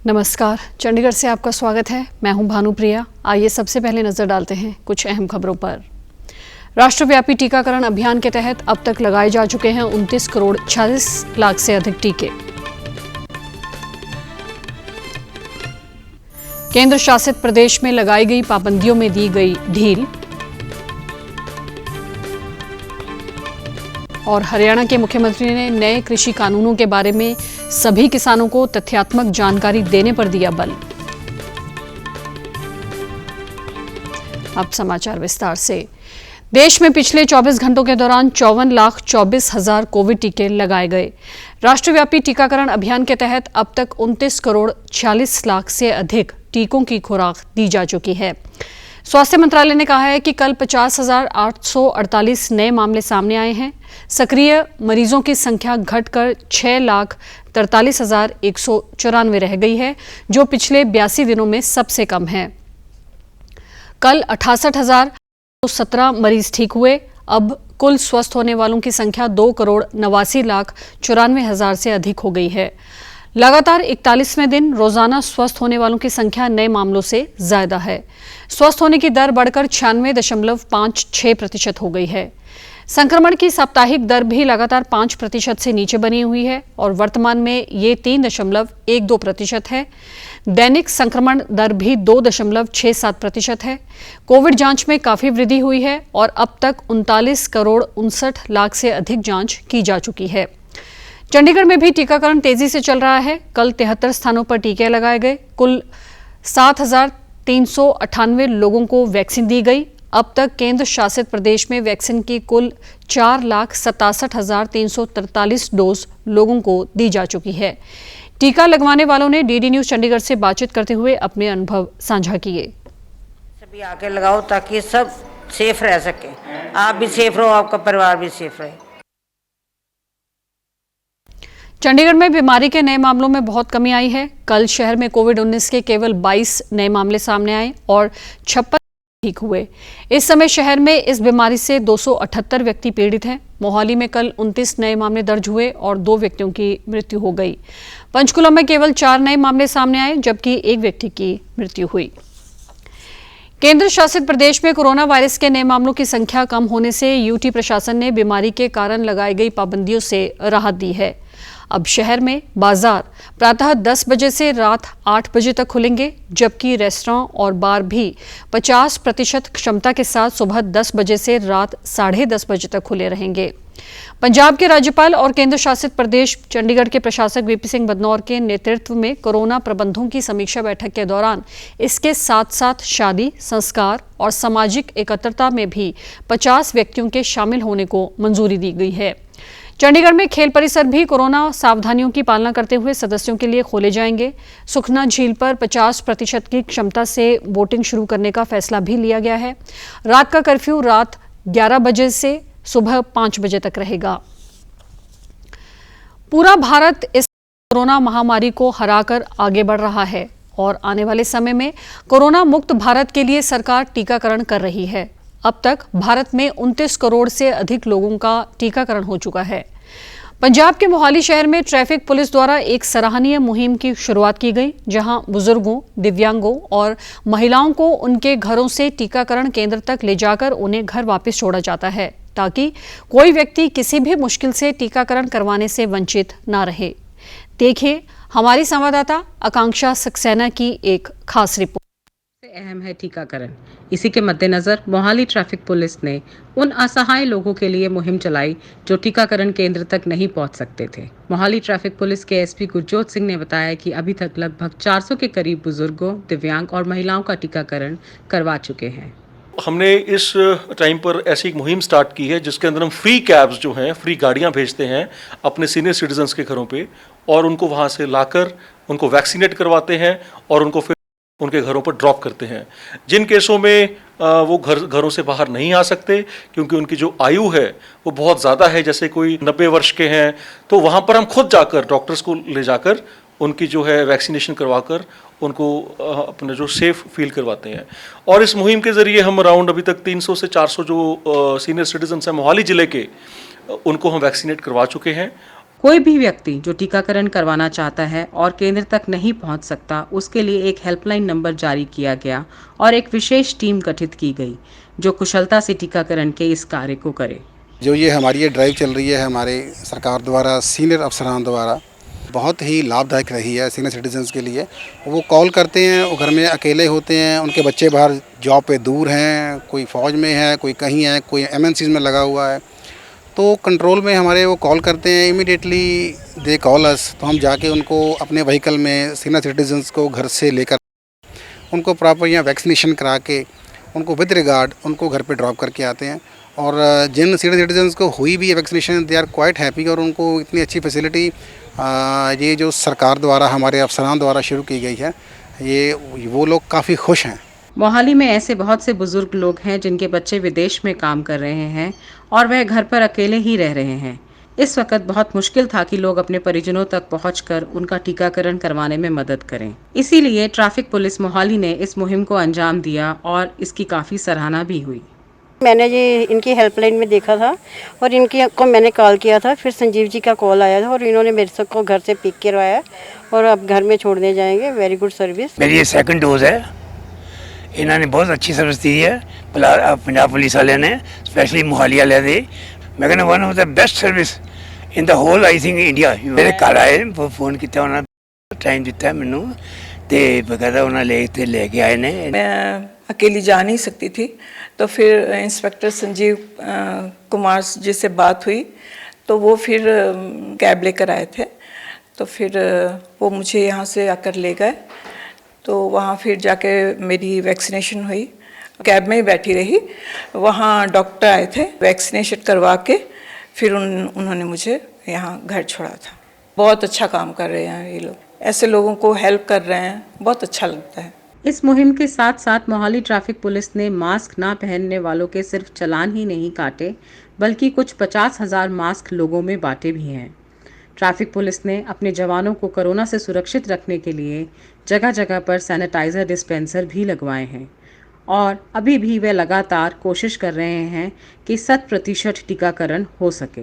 नमस्कार, चंडीगढ़ से आपका स्वागत है। मैं हूं भानुप्रिया। आइए सबसे पहले नजर डालते हैं कुछ अहम खबरों पर। राष्ट्रव्यापी टीकाकरण अभियान के तहत अब तक लगाए जा चुके हैं 29 करोड़ 46 लाख से अधिक टीके। केंद्र शासित प्रदेश में लगाई गई पाबंदियों में दी गई ढील। और हरियाणा के मुख्यमंत्री ने नए कृषि कानूनों के बारे में सभी किसानों को तथ्यात्मक जानकारी देने पर दिया बल। अब समाचार विस्तार से। देश में पिछले 24 घंटों के दौरान 54,24,000 कोविड टीके लगाए गए। राष्ट्रव्यापी टीकाकरण अभियान के तहत अब तक 29 करोड़ 46 लाख से अधिक टीकों की खुराक दी जा चुकी है। स्वास्थ्य मंत्रालय ने कहा है कि कल 50,848 नए मामले सामने आए हैं। सक्रिय मरीजों की संख्या घटकर 6,43,194 रह गई है, जो पिछले 82 दिनों में सबसे कम है। कल 68,017 मरीज ठीक हुए। अब कुल स्वस्थ होने वालों की संख्या 2,89,94,000 से अधिक हो गई है। लगातार 41वें दिन रोजाना स्वस्थ होने वालों की संख्या नए मामलों से ज्यादा है। स्वस्थ होने की दर बढ़कर 96.56% हो गई है। संक्रमण की साप्ताहिक दर भी लगातार 5% से नीचे बनी हुई है और वर्तमान में ये 3.12% है। दैनिक संक्रमण दर भी 2.67% है। कोविड जांच में काफी वृद्धि हुई है और अब तक 39 करोड़ 59 लाख से अधिक जांच की जा चुकी है। चंडीगढ़ में भी टीकाकरण तेजी से चल रहा है। कल 73 स्थानों पर टीके लगाए गए। कुल 7,398 लोगों को वैक्सीन दी गई। अब तक केंद्र शासित प्रदेश में वैक्सीन की कुल 4,67,343 डोज लोगों को दी जा चुकी है। टीका लगवाने वालों ने डीडी न्यूज चंडीगढ़ से बातचीत करते हुए अपने अनुभव साझा किए। सभी आके लगाओ ताकि सब सेफ रह सके। आप भी सेफ रहो, आपका परिवार भी सेफ रहे। चंडीगढ़ में बीमारी के नए मामलों में बहुत कमी आई है। कल शहर में कोविड-19 के केवल 22 नए मामले सामने आए और 56 ठीक हुए। इस समय शहर में इस बीमारी से 278 व्यक्ति पीड़ित हैं। मोहाली में कल 29 नए मामले दर्ज हुए और 2 व्यक्तियों की मृत्यु हो गई। पंचकुला में केवल 4 नए मामले सामने आए, जबकि 1 व्यक्ति की मृत्यु हुई। केंद्र शासित प्रदेश में कोरोना वायरस के नए मामलों की संख्या कम होने से यूटी प्रशासन ने बीमारी के कारण लगाई गई पाबंदियों से राहत दी है। अब शहर में बाजार प्रातः 10 बजे से रात 8 बजे तक खुलेंगे, जबकि रेस्टोरेंट और बार भी 50% क्षमता के साथ सुबह 10 बजे से रात 10:30 बजे तक खुले रहेंगे। पंजाब के राज्यपाल और केंद्र शासित प्रदेश चंडीगढ़ के प्रशासक वीपी सिंह बदनौर के नेतृत्व में कोरोना प्रबंधों की समीक्षा बैठक के दौरान इसके साथ साथ शादी, संस्कार और सामाजिक एकत्रता में भी 50 व्यक्तियों के शामिल होने को मंजूरी दी गई है। चंडीगढ़ में खेल परिसर भी कोरोना सावधानियों की पालना करते हुए सदस्यों के लिए खोले जाएंगे। सुखना झील पर 50% की क्षमता से बोटिंग शुरू करने का फैसला भी लिया गया है। रात का कर्फ्यू रात 11 बजे से सुबह 5 बजे तक रहेगा। पूरा भारत इस कोरोना महामारी को हराकर आगे बढ़ रहा है और आने वाले समय में कोरोना मुक्त भारत के लिए सरकार टीकाकरण कर रही है। अब तक भारत में 29 करोड़ से अधिक लोगों का टीकाकरण हो चुका है। पंजाब के मोहाली शहर में ट्रैफिक पुलिस द्वारा एक सराहनीय मुहिम की शुरुआत की गई, जहां बुजुर्गों, दिव्यांगों और महिलाओं को उनके घरों से टीकाकरण केंद्र तक ले जाकर उन्हें घर वापस छोड़ा जाता है, ताकि कोई व्यक्ति किसी भी मुश्किल से टीकाकरण करवाने से वंचित न रहे। देखिए हमारी संवाददाता आकांक्षा सक्सेना की एक खास रिपोर्ट। अहम है टीकाकरण। इसी के मद्देनजर मोहाली ट्रैफिक पुलिस ने उन असहाय लोगों के लिए मुहिम चलाई जो टीकाकरण केंद्र तक नहीं पहुंच सकते थे। मोहाली ट्रैफिक पुलिस के एसपी गुरजोत सिंह ने बताया कि अभी तक लगभग 400 के करीब बुजुर्गों, दिव्यांग और महिलाओं का टीकाकरण करवा चुके हैं। हमने इस टाइम पर ऐसी एक मुहिम स्टार्ट की है जिसके अंदर हम फ्री कैब्स जो हैं, फ्री गाड़ियां भेजते हैं अपने सीनियर सिटीजन्स के घरों पे और उनको वहां से लाकर उनको वैक्सीनेट करवाते हैं और उनको फिर उनके घरों पर ड्रॉप करते हैं। जिन केसों में वो घरों से बाहर नहीं आ सकते क्योंकि उनकी जो आयु है वो बहुत ज़्यादा है, जैसे कोई 90 वर्ष के हैं, तो वहाँ पर हम खुद जाकर डॉक्टर्स को ले जाकर उनकी जो है वैक्सीनेशन करवाकर उनको अपने जो सेफ फील करवाते हैं। और इस मुहिम के ज़रिए हम अराउंड अभी तक 300 से 400 जो सीनियर सिटीजन्स हैं मोहाली ज़िले के, उनको हम वैक्सीनेट करवा चुके हैं। कोई भी व्यक्ति जो टीकाकरण करवाना चाहता है और केंद्र तक नहीं पहुंच सकता, उसके लिए एक हेल्पलाइन नंबर जारी किया गया और एक विशेष टीम गठित की गई जो कुशलता से टीकाकरण के इस कार्य को करे। जो ये हमारी ये ड्राइव चल रही है हमारे सरकार द्वारा, सीनियर अफसरान द्वारा, बहुत ही लाभदायक रही है सीनियर सिटीजन्स के लिए। वो कॉल करते हैं, वो घर में अकेले होते हैं, उनके बच्चे बाहर जॉब पे दूर हैं, कोई फ़ौज में है, कोई कहीं है, कोई MNCs में लगा हुआ है, तो कंट्रोल में हमारे वो कॉल करते हैं, इमीडिएटली दे कॉल अस, तो हम जाके उनको अपने व्हीकल में सीनियर सिटीजन्स को घर से लेकर उनको प्रॉपर यहाँ वैक्सीनेशन करा के उनको विद रिगार्ड उनको घर पे ड्रॉप करके आते हैं। और जिन सीनियर सिटीजन्स को हुई भी है vaccination, they are quite happy और उनको इतनी अच्छी फैसिलिटी ये जो सरकार द्वारा हमारे अफसरान द्वारा शुरू की गई है, ये वो लोग काफ़ी खुश हैं। मोहाली में ऐसे बहुत से बुजुर्ग लोग हैं जिनके बच्चे विदेश में काम कर रहे हैं और वह घर पर अकेले ही रह रहे हैं। इस वक्त बहुत मुश्किल था कि लोग अपने परिजनों तक पहुंचकर उनका टीकाकरण करवाने में मदद करें। इसीलिए ट्रैफिक पुलिस मोहाली ने इस मुहिम को अंजाम दिया और इसकी काफ़ी सराहना भी हुई। मैंने ये इनकी हेल्पलाइन में देखा था और इनकी को मैंने कॉल किया था, फिर संजीव जी का कॉल आया था और इन्होंने मेरे सबको घर से पिक करवाया और अब घर में छोड़ने जाएंगे। Very good service. मेरी ये सेकंड डोज है। इन्होंने बहुत अच्छी सर्विस दी है पंजाब पुलिस वाले ने, स्पेशली मोहाली वाले ने। मैं कहना one of the best service in the whole I think India. मेरे घर आए, फोन किया, उन्होंने टाइम दिता मैनू ते बकायदा उन्होंने लेके आए ने। मैं अकेली जा नहीं सकती थी, तो फिर इंस्पेक्टर संजीव कुमार जी से बात हुई तो वो फिर कैब लेकर आए थे, तो फिर वो मुझे यहाँ से आकर ले गए। तो वहाँ फिर जाके मेरी वैक्सीनेशन हुई, कैब में ही बैठी रही। वहाँ डॉक्टर आए थे, वैक्सीनेशन करवा के फिर उन्होंने मुझे यहाँ घर छोड़ा था। बहुत अच्छा काम कर रहे हैं ये लोग, ऐसे लोगों को हेल्प कर रहे हैं, बहुत अच्छा लगता है। इस मुहिम के साथ साथ मोहाली ट्रैफिक पुलिस ने मास्क ना पहनने वालों के सिर्फ चालान ही नहीं काटे, बल्कि कुछ 50,000 मास्क लोगों में बांटे भी हैं। ट्रैफिक पुलिस ने अपने जवानों को कोरोना से सुरक्षित रखने के लिए जगह जगह पर सैनिटाइजर डिस्पेंसर भी लगवाए हैं और अभी भी वे लगातार कोशिश कर रहे हैं कि 100% टीकाकरण हो सके।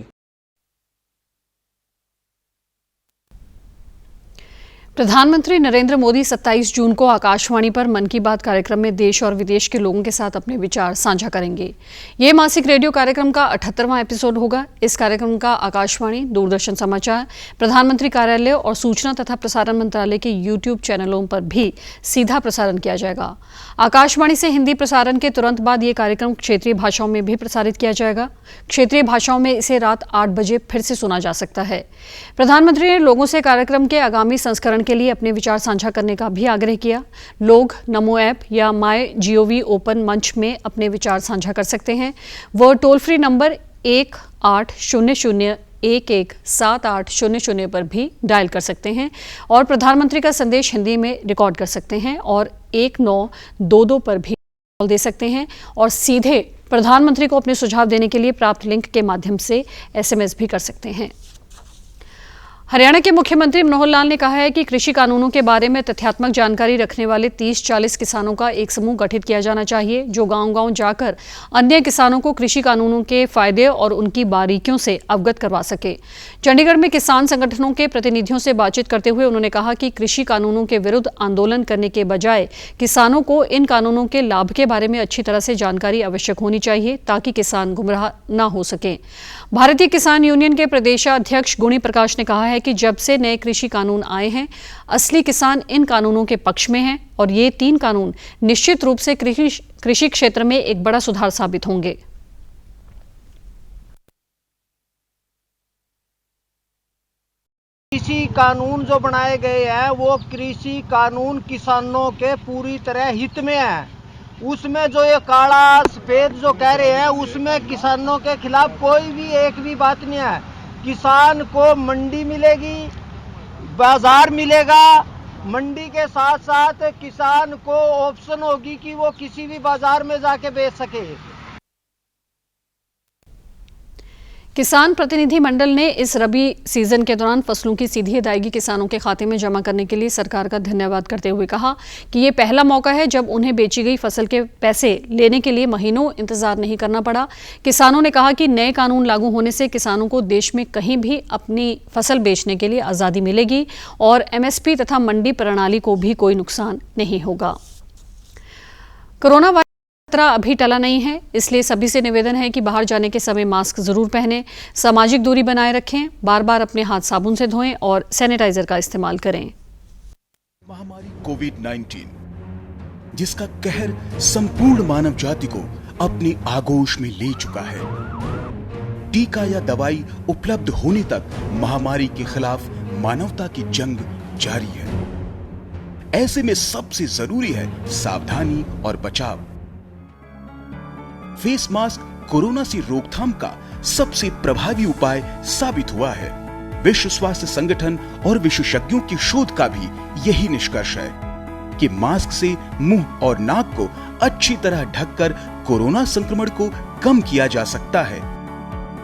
प्रधानमंत्री नरेंद्र मोदी 27 जून को आकाशवाणी पर मन की बात कार्यक्रम में देश और विदेश के लोगों के साथ अपने विचार साझा करेंगे। ये मासिक रेडियो कार्यक्रम का 78वां एपिसोड होगा। इस कार्यक्रम का आकाशवाणी, दूरदर्शन समाचार, प्रधानमंत्री कार्यालय और सूचना तथा प्रसारण मंत्रालय के YouTube चैनलों पर भी सीधा प्रसारण किया जाएगा। आकाशवाणी से हिंदी प्रसारण के तुरंत बाद ये कार्यक्रम क्षेत्रीय भाषाओं में भी प्रसारित किया जाएगा। क्षेत्रीय भाषाओं में इसे रात 8 बजे फिर से सुना जा सकता है। प्रधानमंत्री ने लोगों से कार्यक्रम के आगामी संस्करण के लिए अपने विचार साझा करने का भी आग्रह किया। लोग नमो ऐप या MyGov ओपन मंच में अपने विचार साझा कर सकते हैं। वह टोल फ्री नंबर 1800-117800 पर भी डायल कर सकते हैं और प्रधानमंत्री का संदेश हिंदी में रिकॉर्ड कर सकते हैं और 1922 पर भी कॉल दे सकते हैं और सीधे प्रधानमंत्री को अपने सुझाव देने के लिए प्राप्त लिंक के माध्यम से SMS भी कर सकते हैं। हरियाणा के मुख्यमंत्री मनोहर लाल ने कहा है कि कृषि कानूनों के बारे में तथ्यात्मक जानकारी रखने वाले 30-40 किसानों का एक समूह गठित किया जाना चाहिए, जो गांव-गांव जाकर अन्य किसानों को कृषि कानूनों के फायदे और उनकी बारीकियों से अवगत करवा सके। चंडीगढ़ में किसान संगठनों के प्रतिनिधियों से बातचीत करते हुए उन्होंने कहा कि कृषि कानूनों के विरुद्ध आंदोलन करने के बजाय किसानों को इन कानूनों के लाभ के बारे में अच्छी तरह से जानकारी आवश्यक होनी चाहिए ताकि किसान गुमराह न हो सकें। भारतीय किसान यूनियन के प्रदेशाध्यक्ष गुणी प्रकाश ने कहा है कि जब से नए कृषि कानून आए हैं, असली किसान इन कानूनों के पक्ष में हैं और ये 3 कानून निश्चित रूप से कृषि क्षेत्र में एक बड़ा सुधार साबित होंगे। कृषि कानून जो बनाए गए हैं वो कृषि कानून किसानों के पूरी तरह हित में है। उसमें जो ये काला सफेद जो कह रहे हैं उसमें किसानों के खिलाफ कोई भी एक भी बात नहीं है। किसान को मंडी मिलेगी, बाजार मिलेगा, मंडी के साथ साथ किसान को ऑप्शन होगी कि वो किसी भी बाजार में जाके बेच सके। किसान प्रतिनिधि मंडल ने इस रबी सीजन के दौरान फसलों की सीधी अदायगी किसानों के खाते में जमा करने के लिए सरकार का धन्यवाद करते हुए कहा कि ये पहला मौका है जब उन्हें बेची गई फसल के पैसे लेने के लिए महीनों इंतजार नहीं करना पड़ा। किसानों ने कहा कि नए कानून लागू होने से किसानों को देश में कहीं भी अपनी फसल बेचने के लिए आज़ादी मिलेगी और एमएसपी तथा मंडी प्रणाली को भी कोई नुकसान नहीं होगा। कोरोना वायरस खतरा अभी टला नहीं है, इसलिए सभी से निवेदन है कि बाहर जाने के समय मास्क जरूर पहनें, सामाजिक दूरी बनाए रखें, बार बार अपने हाथ साबुन से धोएं और सैनिटाइजर का इस्तेमाल करें। महामारी कोविड-19 जिसका कहर संपूर्ण मानव जाति को अपनी आगोश में ले चुका है। टीका या दवाई उपलब्ध होने तक महामारी के खिलाफ मानवता की जंग जारी है। ऐसे में सबसे जरूरी है सावधानी और बचाव। फेस मास्क कोरोना से रोकथाम का सबसे प्रभावी उपाय साबित हुआ है। विश्व स्वास्थ्य संगठन और विशेषज्ञों की शोध का भी यही निष्कर्ष है कि मास्क से मुंह और नाक को अच्छी तरह ढककर कोरोना संक्रमण को कम किया जा सकता है।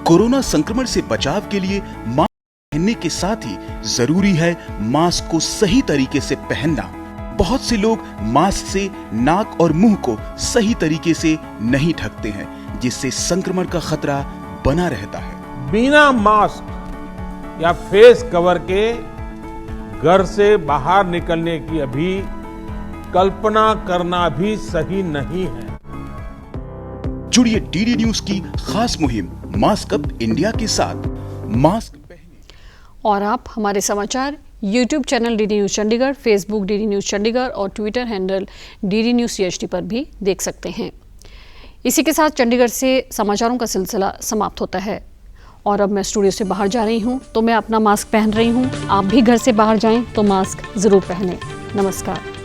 कोरोना संक्रमण से बचाव के लिए मास्क पहनने के साथ ही जरूरी है मास्क को सही तरीके से पहनना। बहुत से लोग मास्क से नाक और मुंह को सही तरीके से नहीं ढकते हैं, जिससे संक्रमण का खतरा बना रहता है। बिना मास्क या फेस कवर के घर से बाहर निकलने की अभी कल्पना करना भी सही नहीं है। जुड़िए डीडी न्यूज की खास मुहिम मास्क अप इंडिया के साथ। मास्क पहने। और आप हमारे समाचार YouTube channel DD News Chandigarh, Facebook DD News Chandigarh और Twitter handle DD News CHD पर भी देख सकते हैं। इसी के साथ चंडीगढ़ से समाचारों का सिलसिला समाप्त होता है और अब मैं स्टूडियो से बाहर जा रही हूं तो मैं अपना मास्क पहन रही हूं। आप भी घर से बाहर जाएं तो मास्क जरूर पहनें। नमस्कार।